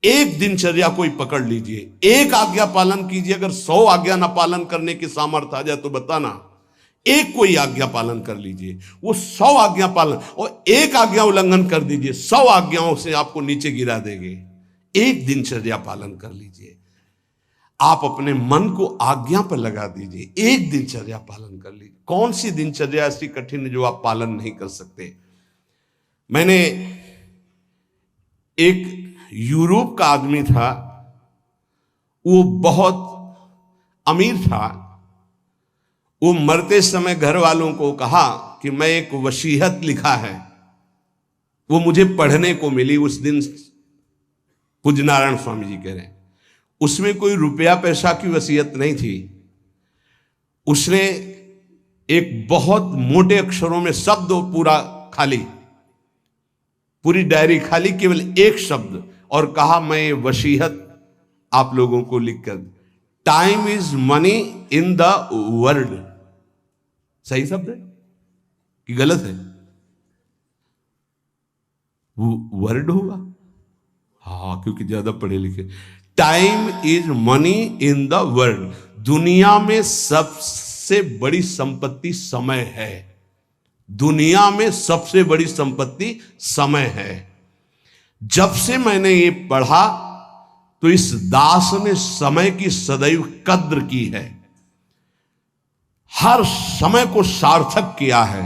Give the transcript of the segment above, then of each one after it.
एक दिनचर्या कोई पकड़ लीजिए, एक आज्ञा पालन कीजिए। अगर 100 आज्ञा ना पालन करने की सामर्थ्य आ जाए तो बताना, एक कोई आज्ञा पालन कर लीजिए, वो 100 आज्ञा पालन, और एक आज्ञा उल्लंघन कर दीजिए, 100 आज्ञाओं से आपको नीचे गिरा देंगे। एक दिनचर्या पालन कर लीजिए, आप अपने मन को आज्ञा पर लगा दीजिए, एक दिनचर्या पालन कर लीजिए। कौन सी दिनचर्या ऐसी कठिन है जो आप पालन नहीं कर सकते? मैंने एक यूरोप का आदमी था, वो बहुत अमीर था। वो मरते समय घर वालों को कहा कि मैं एक वसीयत लिखा है, वो मुझे पढ़ने को मिली उस दिन। पूज्य नारायण स्वामी जी कह रहे हैं, उसमें कोई रुपया पैसा की वसीयत नहीं थी। उसने एक बहुत मोटे अक्षरों में शब्द पूरा खाली, पूरी डायरी खाली, केवल एक शब्द, और कहा मैं ये वसीयत आप लोगों को लिखकर, time is money in the world. सही शब्द है कि गलत है? वर्ड होगा, हाँ, क्योंकि ज्यादा पढ़े लिखे। Time is money in the world. दुनिया में सबसे बड़ी संपत्ति समय है। दुनिया में सबसे बड़ी संपत्ति समय है। जब से मैंने ये पढ़ा तो इस दास ने समय की सदैव कद्र की है, हर समय को सार्थक किया है।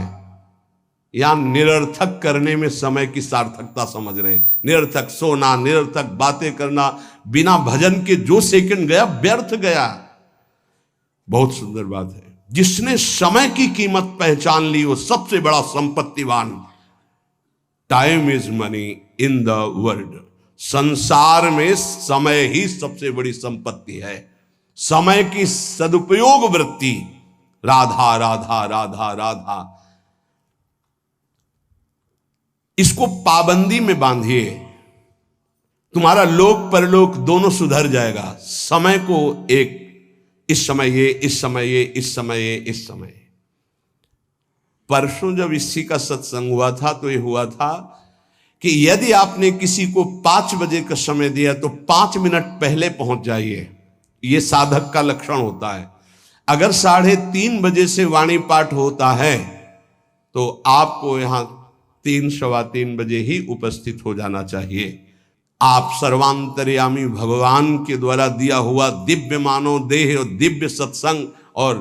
या निरर्थक करने में समय की सार्थकता समझ रहे हैं। निरर्थक सोना, निरर्थक बातें करना, बिना भजन के जो सेकंड गया व्यर्थ गया। बहुत सुंदर बात है। जिसने समय की कीमत पहचान ली वो सबसे बड़ा संपत्तिवान। Time is money in the world. संसार में समय ही सबसे बड़ी संपत्ति है। समय की सदुपयोग वृत्ति, राधा राधा राधा राधा, इसको पाबंदी में बांधिए, तुम्हारा लोक परलोक दोनों सुधर जाएगा। समय को एक, इस समय ये, इस समय ये, इस समय ये, इस समय। परसों जब इसी का सत्संग हुआ था तो ये हुआ था कि यदि आपने किसी को 5 बजे का समय दिया तो 5 मिनट पहले पहुंच जाइए। ये साधक का लक्षण होता है। अगर 3:30 बजे से वाणी पाठ होता है तो आपको यहां 3, सवा 3 बजे ही उपस्थित हो जाना चाहिए। आप सर्वांतर्यामी भगवान के द्वारा दिया हुआ दिव्य मानव देह और दिव्य सत्संग और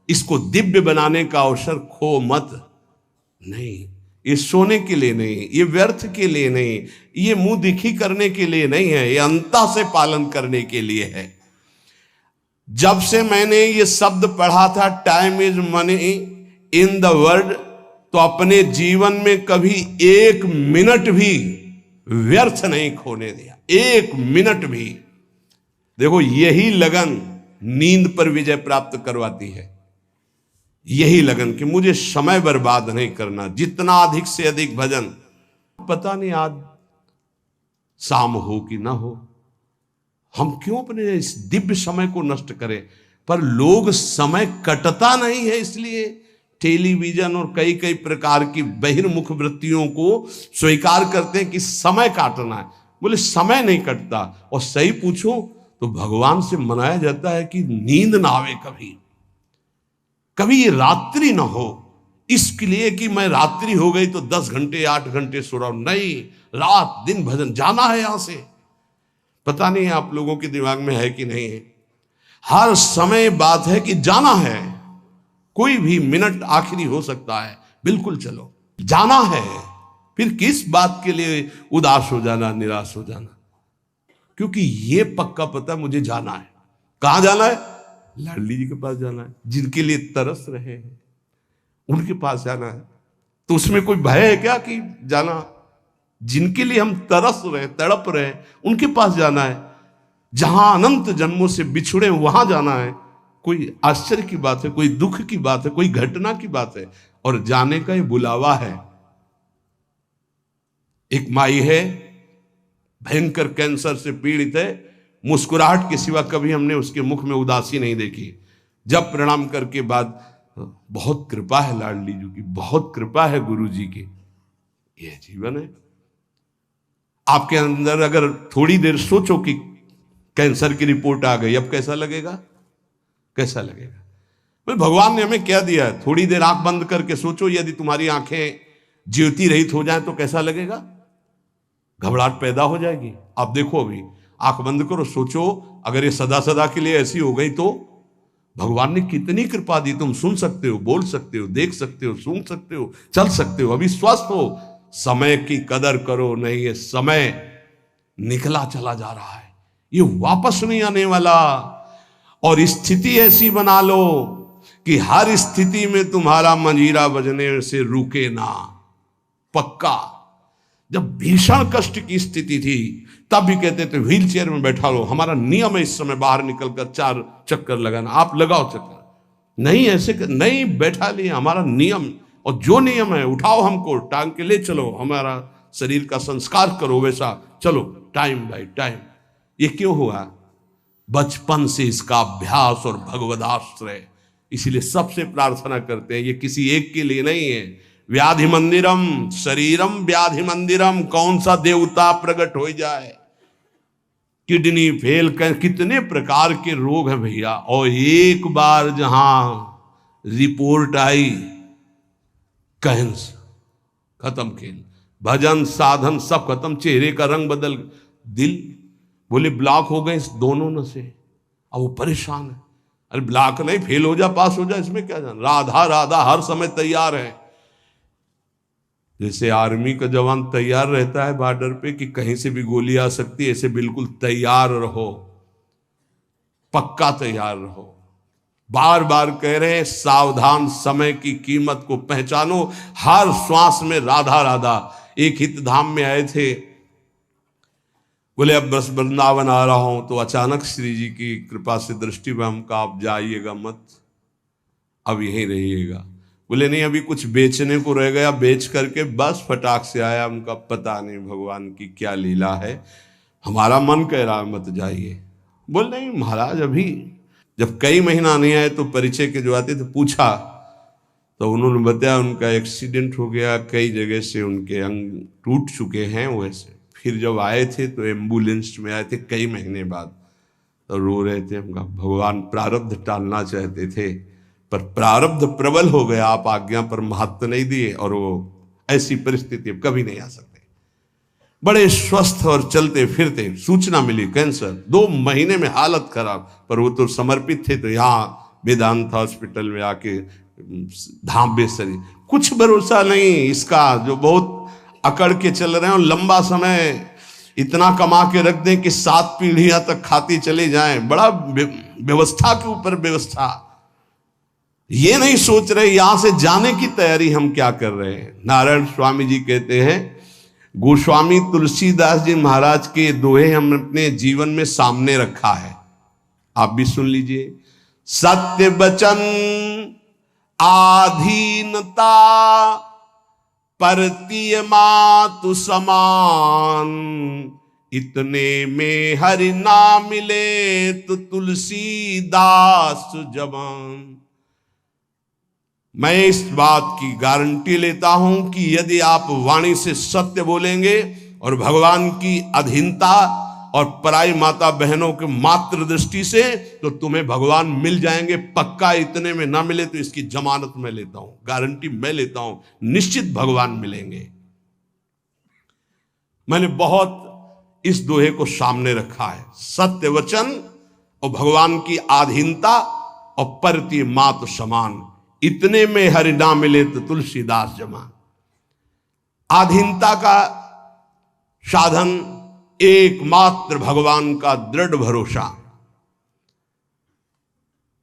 इसको दिव्य बनाने का अवसर खो मत। नहीं, ये सोने के लिए नहीं, ये व्यर्थ के लिए नहीं, ये मुंह दिखी करने के लिए नहीं है, ये अंता से पालन करने के लिए है। जब से मैंने ये शब्द पढ़ा था, time is money in the world, तो अपने जीवन में कभी 1 मिनट भी व्यर्थ नहीं खोने दिया। 1 मिनट भी। देखो, यही लगन नींद पर विजय प्राप्त करवाती है। यही लगन कि मुझे समय बर्बाद नहीं करना, जितना अधिक से अधिक भजन। पता नहीं आज शाम हो कि ना हो, हम क्यों अपने इस दिव्य समय को नष्ट करें। पर लोग समय कटता नहीं है, इसलिए टेलीविजन और कई कई प्रकार की बहिर्मुख वृत्तियों को स्वीकार करते हैं कि समय काटना है। बोले समय नहीं कटता। और सही पूछो तो भगवान से मनाया जाता है कि नींद ना आवे, कभी ये रात्रि ना हो, इसके लिए कि मैं रात्रि हो गई तो 10 घंटे 8 घंटे सो रहा हूं। नहीं, रात दिन भजन, जाना है यहां से। पता नहीं आप लोगों के दिमाग में है कि नहीं है। हर समय बात है कि जाना है। कोई भी मिनट आखिरी हो सकता है, बिल्कुल चलो, जाना है। फिर किस बात के लिए उदास हो जाना, निराश हो जाना, क्योंकि ये पक्का पता मुझे जाना है। कहां जाना है? लाडली जी के पास जाना है, जिनके लिए तरस रहे हैं उनके पास जाना है। तो उसमें कोई भय है क्या कि जाना? जिनके लिए हम तरस रहे, तड़प रहे, उनके पास जाना है। जहां अनंत जन्मों से बिछुड़े वहां जाना है। कोई आश्चर्य की बात है, कोई दुख की बात है, कोई घटना की बात है, और जाने का ये बुलावा है। एक माई है, भयंकर कैंसर से पीड़ित है, मुस्कुराहट के सिवा कभी हमने उसके मुख में उदासी नहीं देखी। जब प्रणाम करके बाद, बहुत कृपा है लाडली जी की, बहुत कृपा है गुरु जी की, यह जीवन है। आपके अंदर अगर थोड़ी देर सोचो कि कैंसर की रिपोर्ट आ गई, अब कैसा लगेगा? कैसा लगेगा? बोले भगवान ने हमें क्या दिया है? थोड़ी देर आंख बंद करके सोचो, यदि तुम्हारी आंखें ज्योति रहित हो जाए तो कैसा लगेगा? घबराहट पैदा हो जाएगी। आप देखो, अभी आंख बंद करो, सोचो अगर ये सदा सदा के लिए ऐसी हो गई तो भगवान ने कितनी कृपा दी। तुम सुन सकते हो, बोल सकते हो, देख सकते हो, सूंघ सकते हो, चल सकते हो, अभी स्वस्थ हो। समय की कदर करो, नहीं ये समय निकला चला जा रहा है, ये वापस नहीं आने वाला। और स्थिति ऐसी बना लो कि हर स्थिति में तुम्हारा मंजीरा बजने से रुके ना। पक्का जब भीषण कष्ट की स्थिति थी तब भी कहते थे व्हील चेयर में बैठा लो, हमारा नियम है इस समय बाहर निकलकर 4 चक्कर लगाना, आप लगाओ चक्कर। नहीं ऐसे नहीं बैठा लिए, हमारा नियम, और जो नियम है उठाओ हमको, टांग के ले चलो, हमारा शरीर का संस्कार करो, वैसा चलो टाइम बाय टाइम। ये क्यों हुआ? बचपन से इसका अभ्यास और भगवदाश्रय। इसीलिए सबसे प्रार्थना करते हैं, ये किसी एक के लिए नहीं है। व्याधि मंदिरम शरीरम व्याधि मंदिरम, कौन सा देवता प्रकट हो जाए? किडनी फेल कर, कितने प्रकार के रोग हैं भैया। और एक बार जहां रिपोर्ट आई कैंसर, खत्म खेल, भजन साधन सब खत्म, चेहरे का रंग बदल, दिल बोले ब्लॉक हो गए इस दोनों नसें। अब वो परेशान है, अरे ब्लॉक नहीं, फेल हो जा पास हो जा, इसमें क्या जान। राधा राधा हर समय तैयार है, जैसे आर्मी का जवान तैयार रहता है बॉर्डर पे कि कहीं से भी गोली आ सकती है, ऐसे बिल्कुल तैयार रहो, पक्का तैयार रहो। बार बार कह रहे हैं सावधान, समय की कीमत को पहचानो, हर श्वास में राधा राधा। एक हित धाम में आए थे, बोले अब बस वृंदावन आ रहा हूं, तो अचानक श्री जी की कृपा से दृष्टि में हमका, आप जाइएगा मत, अब यहीं रहिएगा। बोले नहीं अभी कुछ बेचने को रह गया, बेच करके बस फटाक से आया। हमका पता नहीं भगवान की क्या लीला है, हमारा मन कह रहा है मत जाइए। बोल नहीं महाराज, अभी जब कई महीना नहीं आए तो परिचय के जो आते थे पूछा, तो उन्होंने बताया उनका एक्सीडेंट हो गया, कई जगह से उनके अंग टूट चुके हैं वैसे। फिर जब आए थे तो एम्बुलेंस में आए थे कई महीने बाद, तो रो रहे थे। हमका भगवान प्रारब्ध टालना चाहते थे पर प्रारब्ध प्रबल हो गया, आप आज्ञा पर महत्व नहीं दिए, और वो ऐसी परिस्थिति अब कभी नहीं आ सकते। बड़े स्वस्थ और चलते फिरते, सूचना मिली कैंसर, 2 महीने में हालत खराब, पर वो तो समर्पित थे, तो यहाँ वेदांत हॉस्पिटल में आके धाम बेसरी। कुछ भरोसा नहीं इसका, जो बहुत अकड़ के चल रहे हैं और लंबा समय इतना कमा के रख दें कि 7 पीढ़ियां तक खाती चले जाएं। बड़ा व्यवस्था के ऊपर व्यवस्था, ये नहीं सोच रहे यहां से जाने की तैयारी हम क्या कर रहे हैं। नारायण स्वामी जी कहते हैं, गोस्वामी तुलसीदास जी महाराज के दोहे हम अपने जीवन में सामने रखा है, आप भी सुन लीजिए। सत्य वचन आधीनता परतीय मातु समान, इतने में हरि ना मिले तो तुलसीदास जवान। मैं इस बात की गारंटी लेता हूं कि यदि आप वाणी से सत्य बोलेंगे और भगवान की अधीनता और पराई माता बहनों के मात्र दृष्टि से, तो तुम्हें भगवान मिल जाएंगे पक्का। इतने में ना मिले तो इसकी जमानत मैं लेता हूं, गारंटी मैं लेता हूं, निश्चित भगवान मिलेंगे। मैंने बहुत इस दोहे को सामने रखा है, सत्य वचन और भगवान की आधीनता और परती मात समान, इतने में हरि ना मिले तो तुलसीदास जमान। आधीनता का साधन एकमात्र भगवान का दृढ़ भरोसा।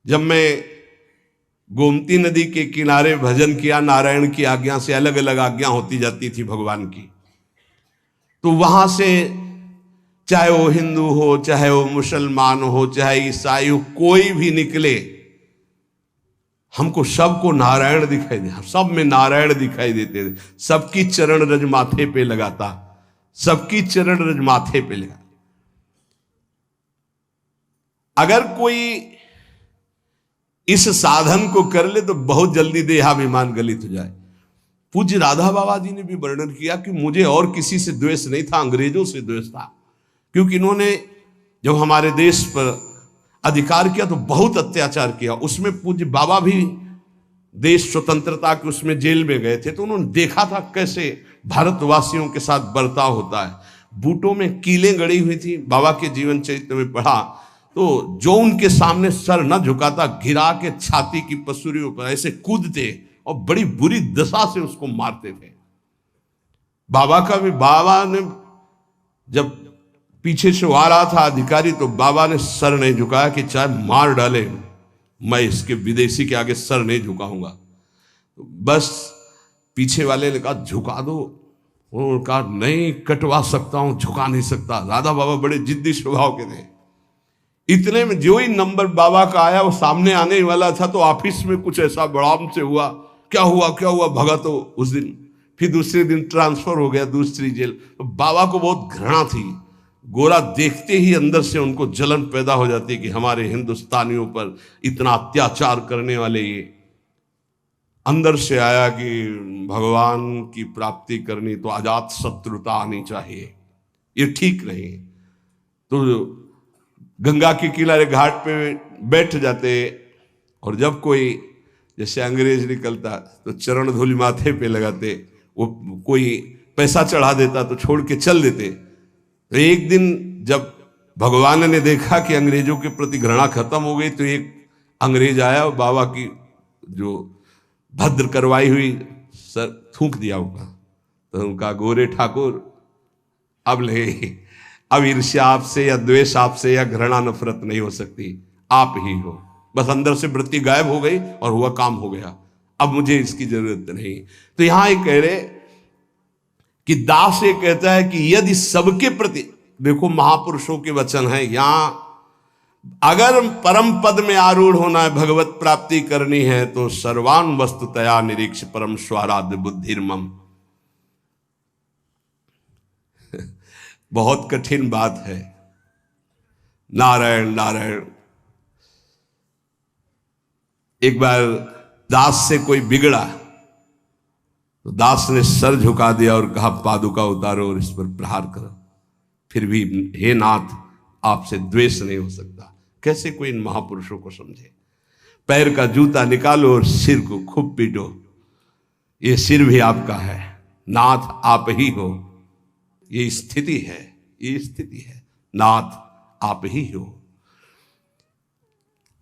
जब मैं गोमती नदी के किनारे भजन किया, नारायण की आज्ञा से, अलग अलग आज्ञा होती जाती थी भगवान की, तो वहां से चाहे वो हिंदू हो, चाहे वो मुसलमान हो, चाहे ईसाई हो, कोई भी निकले, हमको सबको नारायण दिखाई दे, सब में नारायण दिखाई देते थे। सबकी चरण रज माथे पे लगाता, सबकी चरण रज माथे पे लगा। अगर कोई इस साधन को कर ले तो बहुत जल्दी देहाभिमान गलित हो जाए। पूज्य राधा बाबा जी ने भी वर्णन किया कि मुझे और किसी से द्वेष नहीं था, अंग्रेजों से द्वेष था, क्योंकि इन्होंने जब हमारे देश पर अधिकार किया तो बहुत अत्याचार किया। उसमें पूज्य बाबा भी देश स्वतंत्रता के उसमें जेल में गए थे, तो उन्होंने देखा था कैसे भारतवासियों के साथ बर्ताव होता है। बूटों में कीलें गड़ी हुई थी, बाबा के जीवन चरित्र में पढ़ा तो जो उनके सामने सर न झुकाता, गिरा के छाती की पसुरियों पर ऐसे कूदते और बड़ी बुरी दशा से उसको मारते थे। बाबा का भी, बाबा ने जब पीछे से आ रहा था अधिकारी तो बाबा ने सर नहीं झुकाया कि चाहे मार डाले मैं इसके विदेशी के आगे सर नहीं झुकाऊंगा। तो बस पीछे वाले ने कहा झुका दो, उन्होंने कहा नहीं कटवा सकता हूं, झुका नहीं सकता। राधा बाबा बड़े जिद्दी स्वभाव के थे। इतने में जो ही नंबर बाबा का आया वो सामने आने वाला था तो ऑफिस में कुछ ऐसा बड़ाम से हुआ, क्या हुआ भगा। तो उस दिन फिर दूसरे दिन ट्रांसफर हो गया दूसरी जेल। तो बाबा को बहुत घृणा थी, गोरा देखते ही अंदर से उनको जलन पैदा हो जाती कि हमारे हिंदुस्तानियों पर इतना अत्याचार करने वाले ये। अंदर से आया कि भगवान की प्राप्ति करनी तो अजात शत्रुता आनी चाहिए, ये ठीक नहीं। तो गंगा के किनारे घाट पे बैठ जाते और जब कोई जैसे अंग्रेज निकलता तो चरण धूलि माथे पे लगाते, वो कोई पैसा चढ़ा देता तो छोड़ के चल देते। तो एक दिन जब भगवान ने देखा कि अंग्रेजों के प्रति घृणा खत्म हो गई तो एक अंग्रेज आया और बाबा की जो भद्र करवाई हुई सर थूक दिया उनका। तो उनका गोरे ठाकुर अब ईर्ष्या आपसे या द्वेष आपसे या घृणा नफरत नहीं हो सकती, आप ही हो। बस अंदर से वृत्ति गायब हो गई और हुआ काम हो गया, अब मुझे इसकी जरूरत नहीं। तो यहां ये कह रहे कि दास ये कहता है कि यदि सबके प्रति, देखो महापुरुषों के वचन है, यहां अगर परम पद में आरूढ़ होना है, भगवत प्राप्ति करनी है तो सर्वान वस्तुतया निरीक्ष परम स्वाराध्य बुद्धिर्मम। बहुत कठिन बात है। नारायण नारायण। एक बार दास से कोई बिगड़ा तो दास ने सर झुका दिया और कहा पादुका उतारो और इस पर प्रहार करो। फिर भी हे नाथ आपसे द्वेष नहीं हो सकता। कैसे कोई इन महापुरुषों को समझे। पैर का जूता निकालो और सिर को खूब पीटो, ये सिर भी आपका है, नाथ आप ही हो। ये स्थिति है, ये स्थिति है, नाथ आप ही हो।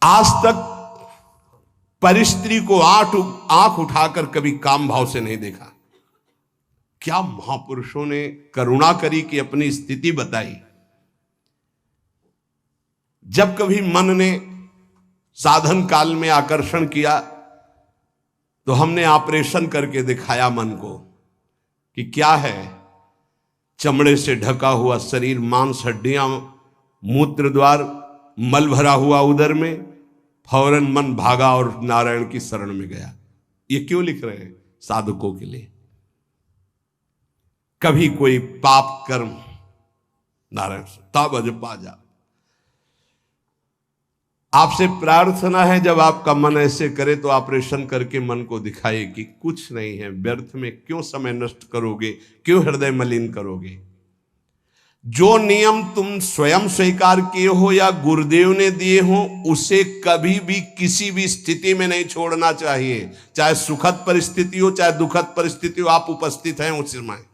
आज तक परिस्त्री को आंख उठाकर कभी काम भाव से नहीं देखा। क्या महापुरुषों ने करुणा करी कि अपनी स्थिति बताई। जब कभी मन ने साधन काल में आकर्षण किया तो हमने ऑपरेशन करके दिखाया मन को कि क्या है। चमड़े से ढका हुआ शरीर, मांस हड्डियां, मूत्र द्वार, मल भरा हुआ उदर में, फौरन मन भागा और नारायण की शरण में गया। ये क्यों लिख रहे हैं? साधकों के लिए। कभी कोई पाप कर्म नारायण से तब अज पा जा। आपसे प्रार्थना है जब आपका मन ऐसे करे तो ऑपरेशन करके मन को दिखाए कि कुछ नहीं है, व्यर्थ में क्यों समय नष्ट करोगे, क्यों हृदय मलिन करोगे। जो नियम तुम स्वयं स्वीकार किए हो या गुरुदेव ने दिए हो उसे कभी भी किसी भी स्थिति में नहीं छोड़ना चाहिए। चाहे सुखद परिस्थिति हो चाहे दुखद परिस्थिति हो, आप उपस्थित हैं उस समय।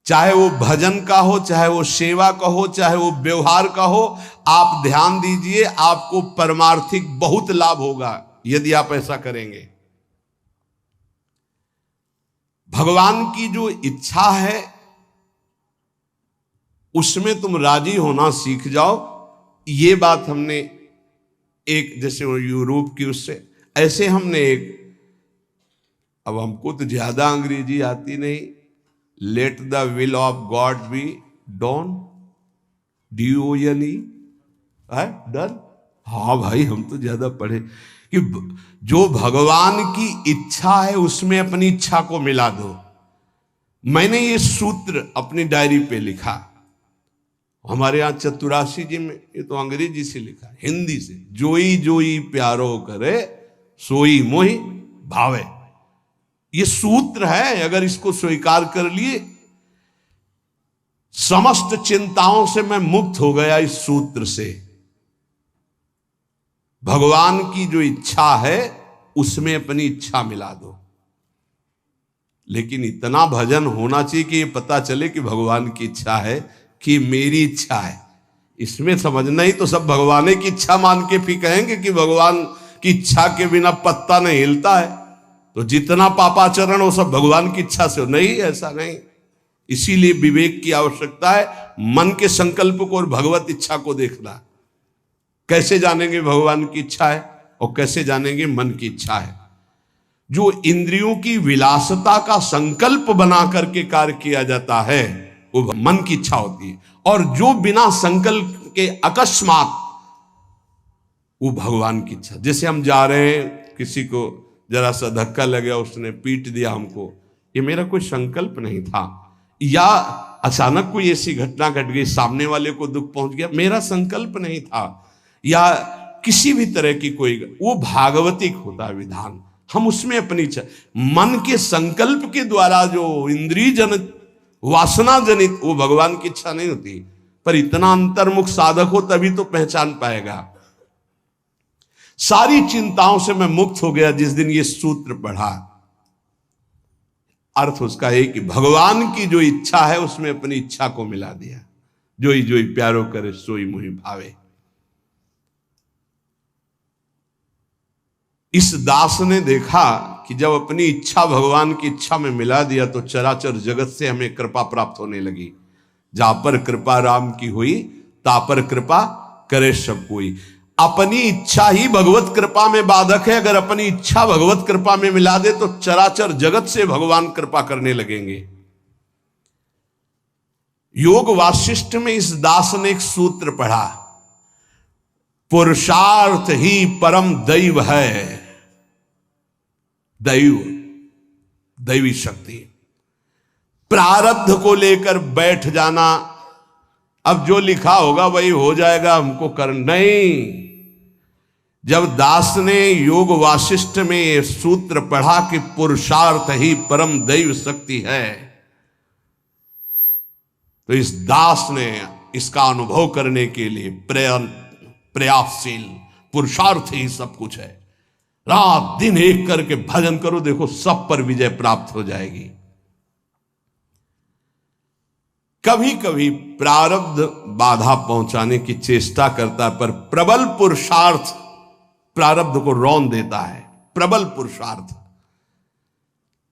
चाहे वो भजन का हो, चाहे वो सेवा का हो, चाहे वो व्यवहार का हो, आप ध्यान दीजिए, आपको परमार्थिक बहुत लाभ होगा यदि आप ऐसा करेंगे। भगवान की जो इच्छा है उसमें तुम राजी होना सीख जाओ। ये बात हमने एक, जैसे यूरोप की उससे ऐसे हमने एक, अब हमको तो ज्यादा अंग्रेजी आती नहीं, let the will of God be done, DONE done. हाँ भाई, हम तो ज्यादा पढ़े कि जो भगवान की इच्छा है उसमें अपनी इच्छा को मिला दो। मैंने ये सूत्र अपनी डायरी पे लिखा। हमारे यहाँ चतुराशी जी में, ये तो अंग्रेजी से लिखा, हिंदी से, जोई जोई प्यारो करे सोई मोहि भावे। ये सूत्र है, अगर इसको स्वीकार कर लिए, समस्त चिंताओं से मैं मुक्त हो गया इस सूत्र से। भगवान की जो इच्छा है उसमें अपनी इच्छा मिला दो। लेकिन इतना भजन होना चाहिए कि ये पता चले कि भगवान की इच्छा है कि मेरी इच्छा है। इसमें समझना ही तो सब भगवान की इच्छा मान के फिर कहेंगे कि भगवान की इच्छा के बिना पत्ता नहीं हिलता है, तो जितना पापाचरण वो सब भगवान की इच्छा से हो। नहीं, ऐसा नहीं। इसीलिए विवेक की आवश्यकता है, मन के संकल्प को और भगवत इच्छा को देखना। कैसे जानेंगे भगवान की इच्छा है और कैसे जानेंगे मन की इच्छा है? जो इंद्रियों की विलासता का संकल्प बना करके कार्य किया जाता है वो मन की इच्छा होती है, और जो बिना संकल्प के अकस्मात, वो भगवान की इच्छा। जैसे हम जा रहे हैं, किसी को जरा सा धक्का लग गया, उसने पीट दिया हमको, ये मेरा कोई संकल्प नहीं था, या अचानक कोई ऐसी घटना घट गई, सामने वाले को दुख पहुंच गया, मेरा संकल्प नहीं था, या किसी भी तरह की कोई, वो भागवतिक होता है विधान। हम उसमें अपनी इच्छा, मन के संकल्प के द्वारा जो इंद्रिय जनित, वासना जनित, वो भगवान की इच्छा नहीं होती। पर इतना अंतर्मुख साधक हो तभी तो पहचान पाएगा। सारी चिंताओं से मैं मुक्त हो गया जिस दिन ये सूत्र पढ़ा। अर्थ उसका है कि भगवान की जो इच्छा है उसमें अपनी इच्छा को मिला दिया। जोई जोई प्यारो करे सोई मुहि भावे। इस दास ने देखा कि जब अपनी इच्छा भगवान की इच्छा में मिला दिया तो चराचर जगत से हमें कृपा प्राप्त होने लगी। जहां पर कृपा राम की हुई ता पर कृपा करे सब कोई। अपनी इच्छा ही भगवत कृपा में बाधक है। अगर अपनी इच्छा भगवत कृपा में मिला दे तो चराचर जगत से भगवान कृपा करने लगेंगे। योग वासिष्ठ में इस दास ने एक सूत्र पढ़ा, पुरुषार्थ ही परम दैव है। दैव, दैवी शक्ति। प्रारब्ध को लेकर बैठ जाना, अब जो लिखा होगा वही हो जाएगा, हमको कर नहीं। जब दास ने योग वासिष्ठ में यह सूत्र पढ़ा कि पुरुषार्थ ही परम दैव शक्ति है, तो इस दास ने इसका अनुभव करने के लिए प्रयासशील, पुरुषार्थ ही सब कुछ है। रात दिन एक करके भजन करो, देखो सब पर विजय प्राप्त हो जाएगी। कभी कभी प्रारब्ध बाधा पहुंचाने की चेष्टा करता है, पर प्रबल पुरुषार्थ प्रारब्ध को रौंद देता है। प्रबल पुरुषार्थ,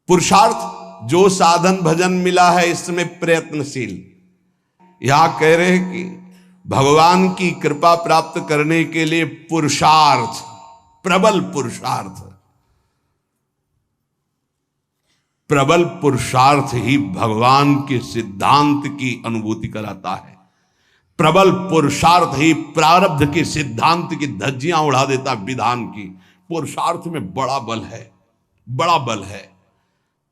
पुरुषार्थ जो साधन भजन मिला है इसमें प्रयत्नशील। यहां कह रहे हैं कि भगवान की कृपा प्राप्त करने के लिए पुरुषार्थ, प्रबल पुरुषार्थ, प्रबल पुरुषार्थ ही भगवान के सिद्धांत की अनुभूति कराता है। प्रबल पुरुषार्थ ही प्रारब्ध के सिद्धांत की धज्जियां उड़ा देता विधान की। पुरुषार्थ में बड़ा बल है, बड़ा बल है।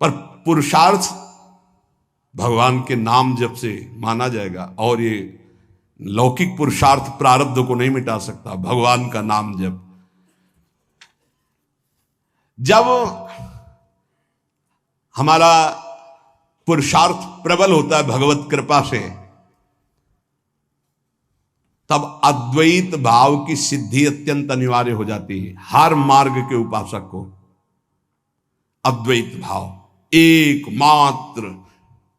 पर पुरुषार्थ भगवान के नाम जप से माना जाएगा, और ये लौकिक पुरुषार्थ प्रारब्ध को नहीं मिटा सकता। भगवान का नाम जप, जब हमारा पुरुषार्थ प्रबल होता है भगवत कृपा से, तब अद्वैत भाव की सिद्धि अत्यंत अनिवार्य हो जाती है। हर मार्ग के उपासक को अद्वैत भाव, एकमात्र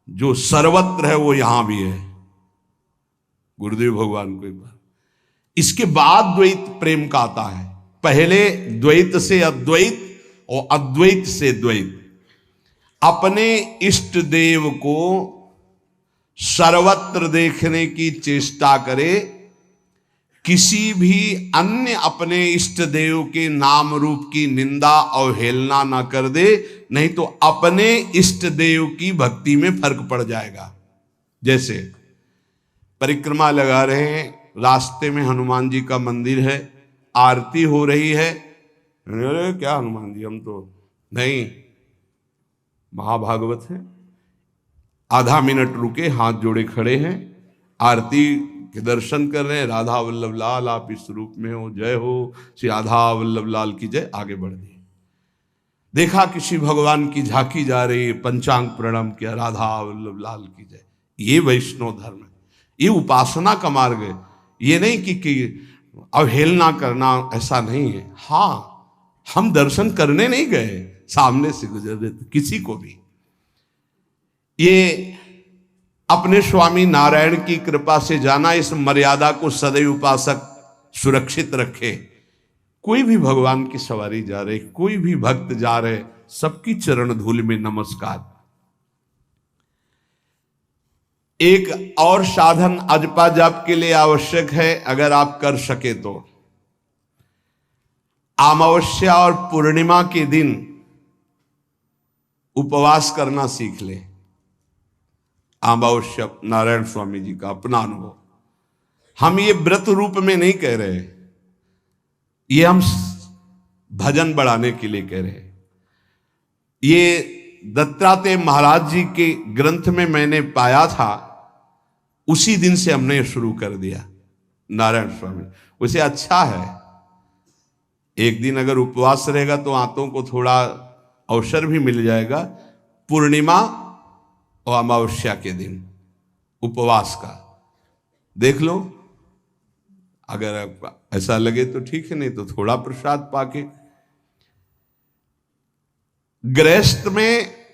जो सर्वत्र है वो यहां भी है। गुरुदेव भगवान को एक बार, इसके बाद द्वैत प्रेम का आता है। पहले द्वैत से अद्वैत और अद्वैत से द्वैत। अपने इष्ट देव को सर्वत्र देखने की चेष्टा करे, किसी भी अन्य अपने इष्ट देव के नाम रूप की निंदा अवहेलना ना कर दे, नहीं तो अपने इष्ट देव की भक्ति में फर्क पड़ जाएगा। जैसे परिक्रमा लगा रहे हैं, रास्ते में हनुमान जी का मंदिर है, आरती हो रही है, अरे क्या हनुमान जी, हम तो नहीं, महाभागवत है। आधा मिनट रुके, हाथ जोड़े खड़े हैं, आरती के दर्शन कर रहे हैं। राधा वल्लभ लाल आप इस रूप में हो, जय हो श्री राधा वल्लभ लाल की जय। आगे बढ़ दिए। देखा किसी भगवान की झांकी जा रही, पंचांग प्रणाम किया, राधा वल्लभ लाल की जय। ये वैष्णव धर्म है, ये उपासना का मार्ग है। ये नहीं कि अवहेलना करना, ऐसा नहीं है। हाँ, हम दर्शन करने नहीं गए, सामने से गुजर रहे थे, किसी को भी। ये अपने स्वामी नारायण की कृपा से जाना, इस मर्यादा को सदैव उपासक सुरक्षित रखे। कोई भी भगवान की सवारी जा रहे, कोई भी भक्त जा रहे, सबकी चरण धूल में नमस्कार। एक और साधन अजपा जाप के लिए आवश्यक है, अगर आप कर सके तो अमावस्या और पूर्णिमा के दिन उपवास करना सीख ले। अमावस्या नारायण स्वामी जी का अपना अनुभव, हम ये व्रत रूप में नहीं कह रहे, ये हम भजन बढ़ाने के लिए कह रहे हैं। ये दत्तात्रेय महाराज जी के ग्रंथ में मैंने पाया था, उसी दिन से हमने शुरू कर दिया नारायण स्वामी। उसे अच्छा है, एक दिन अगर उपवास रहेगा तो आंतों को थोड़ा अवसर भी मिल जाएगा। पूर्णिमा और अमावस्या के दिन उपवास का देख लो, अगर ऐसा लगे तो ठीक है, नहीं तो थोड़ा प्रसाद पाके। गृहस्थ में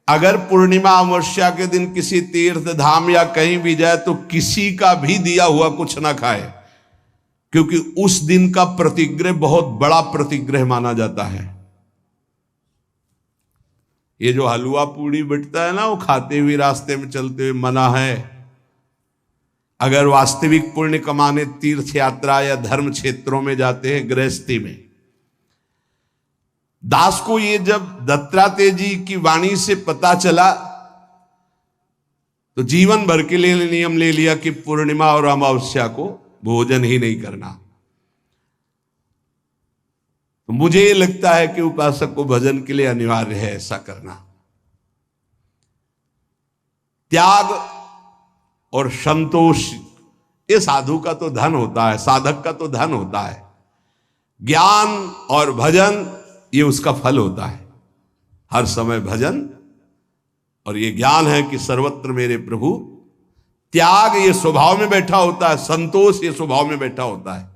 अगर पूर्णिमा अमावस्या के दिन किसी तीर्थ धाम या कहीं भी जाए तो किसी का भी दिया हुआ कुछ ना खाए, क्योंकि उस दिन का प्रतिग्रह बहुत बड़ा प्रतिग्रह माना जाता है। ये जो हलवा पूड़ी बिटता है ना, वो खाते हुए रास्ते में चलते हुए मना है। अगर वास्तविक पुण्य कमाने तीर्थ यात्रा या धर्म क्षेत्रों में जाते हैं गृहस्थी में। दास को ये जब दत्तात्रेय जी की वाणी से पता चला तो जीवन भर के लिए नियम ले लिया कि पूर्णिमा और अमावस्या को भोजन ही नहीं करना। तो मुझे ये लगता है कि उपासक को भजन के लिए अनिवार्य है ऐसा करना। त्याग और संतोष, ये साधु का तो धन होता है, साधक का तो धन होता है। ज्ञान और भजन ये उसका फल होता है। हर समय भजन और ये ज्ञान है कि सर्वत्र मेरे प्रभु। त्याग ये स्वभाव में बैठा होता है, संतोष ये स्वभाव में बैठा होता है।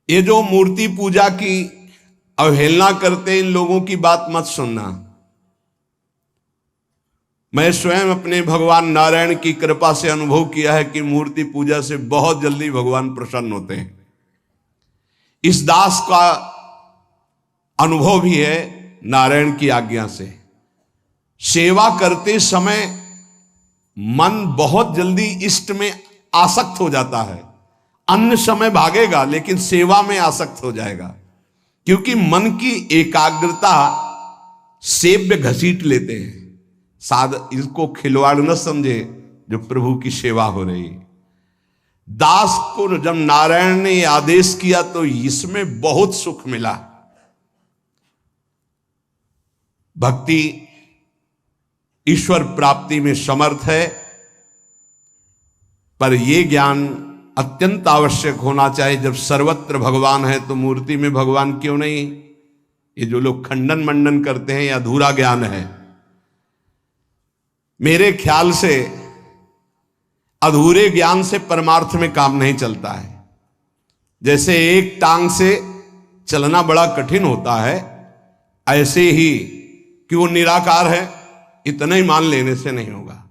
ये जो मूर्ति पूजा की अवहेलना करते इन लोगों की बात मत सुनना। मैं स्वयं अपने भगवान नारायण की कृपा से अनुभव किया है कि मूर्ति पूजा से बहुत जल्दी भगवान प्रसन्न होते हैं। इस दास का अनुभव भी है नारायण की आज्ञा से। सेवा करते समय मन बहुत जल्दी इष्ट में आसक्त हो जाता है। अन्य समय भागेगा लेकिन सेवा में आसक्त हो जाएगा, क्योंकि मन की एकाग्रता सेव्य घसीट लेते हैं। इसको खिलवाड़ न समझे जो प्रभु की सेवा हो रही। दास को जब नारायण ने आदेश किया तो इसमें बहुत सुख मिला। भक्ति ईश्वर प्राप्ति में समर्थ है, पर यह ज्ञान अत्यंत आवश्यक होना चाहिए। जब सर्वत्र भगवान है तो मूर्ति में भगवान क्यों नहीं? ये जो लोग खंडन मंडन करते हैं, यह अधूरा ज्ञान है। मेरे ख्याल से अधूरे ज्ञान से परमार्थ में काम नहीं चलता है। जैसे एक टांग से चलना बड़ा कठिन होता है, ऐसे ही कि वो निराकार है इतना ही मान लेने से नहीं होगा।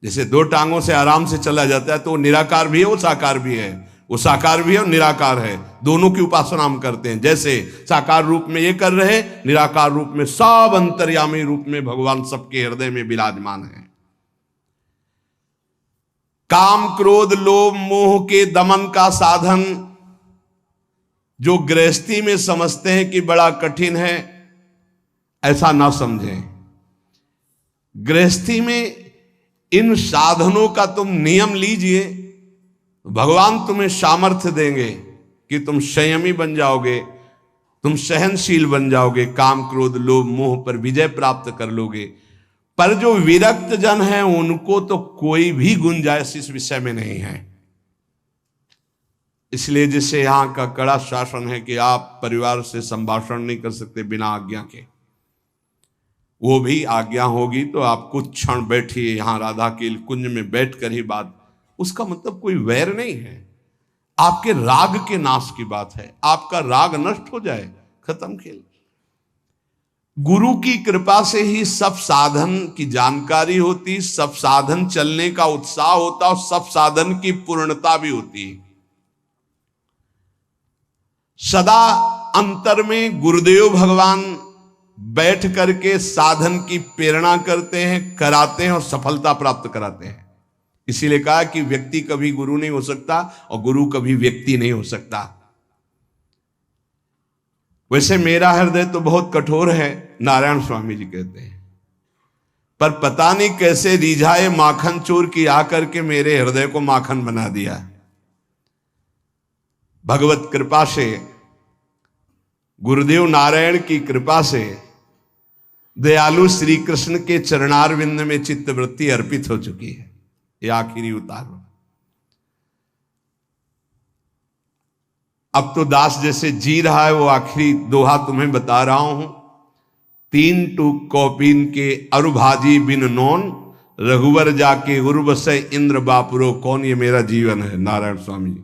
जैसे दो टांगों से आराम से चला जाता है तो वो निराकार भी है, वो साकार भी है। वो साकार भी है और निराकार है, दोनों की उपासना हम करते हैं। जैसे साकार रूप में ये कर रहे, निराकार रूप में सब अंतर्यामी रूप में भगवान सबके हृदय में विराजमान है। काम क्रोध लोभ मोह के दमन का साधन जो गृहस्थी में समझते हैं कि बड़ा कठिन है, ऐसा ना समझें। गृहस्थी में इन साधनों का तुम नियम लीजिए, भगवान तुम्हें सामर्थ्य देंगे कि तुम संयमी बन जाओगे, तुम सहनशील बन जाओगे, काम क्रोध लोभ मोह पर विजय प्राप्त कर लोगे। पर जो विरक्त जन है उनको तो कोई भी गुंजाइश इस विषय में नहीं है। इसलिए जैसे यहाँ का कड़ा शासन है कि आप परिवार से संभाषण नहीं कर सकते बिना आज्ञा के, वो भी आज्ञा होगी तो आप कुछ क्षण बैठिए यहाँ राधा के कुंज में बैठकर ही बात, उसका मतलब कोई वैर नहीं है, आपके राग के नाश की बात है, आपका राग नष्ट हो जाए, खत्म खेल। गुरु की कृपा से ही सब साधन की जानकारी होती, सब साधन चलने का उत्साह होता और सब साधन की पूर्णता भी होती है। सदा अंतर में गुरुदेव भगवान बैठ करके साधन की प्रेरणा करते हैं, कराते हैं और सफलता प्राप्त कराते हैं। इसीलिए कहा कि व्यक्ति कभी गुरु नहीं हो सकता और गुरु कभी व्यक्ति नहीं हो सकता। वैसे मेरा हृदय तो बहुत कठोर है, नारायण स्वामी जी कहते हैं, पर पता नहीं कैसे रिझाए माखन चोर की आकर के मेरे हृदय को माखन बना दिया। भगवत कृपा से, गुरुदेव नारायण की कृपा से, दयालु श्री कृष्ण के चरणारविंद में चित्तवृत्ति अर्पित हो चुकी है। ये आखिरी उतार। अब तो दास जैसे जी रहा है वो आखिरी दोहा तुम्हें बता रहा हूं। 3 टूक कौपीन के अरुभाजी बिन नोन, रघुवर जाके उर्वश इंद्र बापुरो कौन। ये मेरा जीवन है नारायण स्वामी जी।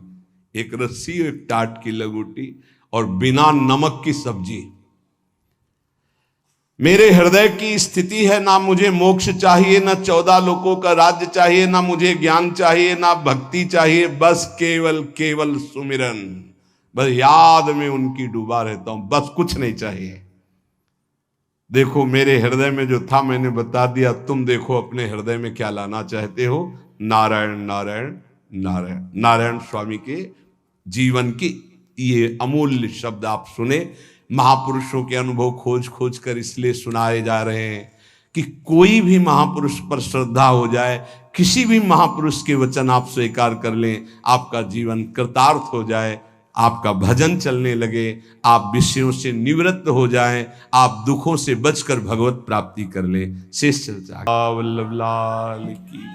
एक रस्सी, एक टाट की लगोटी और बिना नमक की सब्जी। मेरे हृदय की स्थिति है, ना मुझे मोक्ष चाहिए, ना 14 लोकों का राज्य चाहिए, ना मुझे ज्ञान चाहिए, ना भक्ति चाहिए, बस केवल केवल सुमिरन, बस याद में उनकी डूबा रहता हूं, बस कुछ नहीं चाहिए। देखो मेरे हृदय में जो था मैंने बता दिया, तुम देखो अपने हृदय में क्या लाना चाहते हो। नारायण नारायण नारायण। नारायण स्वामी के जीवन की ये अमूल्य शब्द आप सुने। महापुरुषों के अनुभव खोज खोज कर इसलिए सुनाए जा रहे हैं कि कोई भी महापुरुष पर श्रद्धा हो जाए, किसी भी महापुरुष के वचन आप स्वीकार कर लें, आपका जीवन कृतार्थ हो जाए, आपका भजन चलने लगे, आप विषयों से निवृत्त हो जाएं, आप दुखों से बचकर भगवत प्राप्ति कर लें। शेष चर्चा वल्लभ लाल की।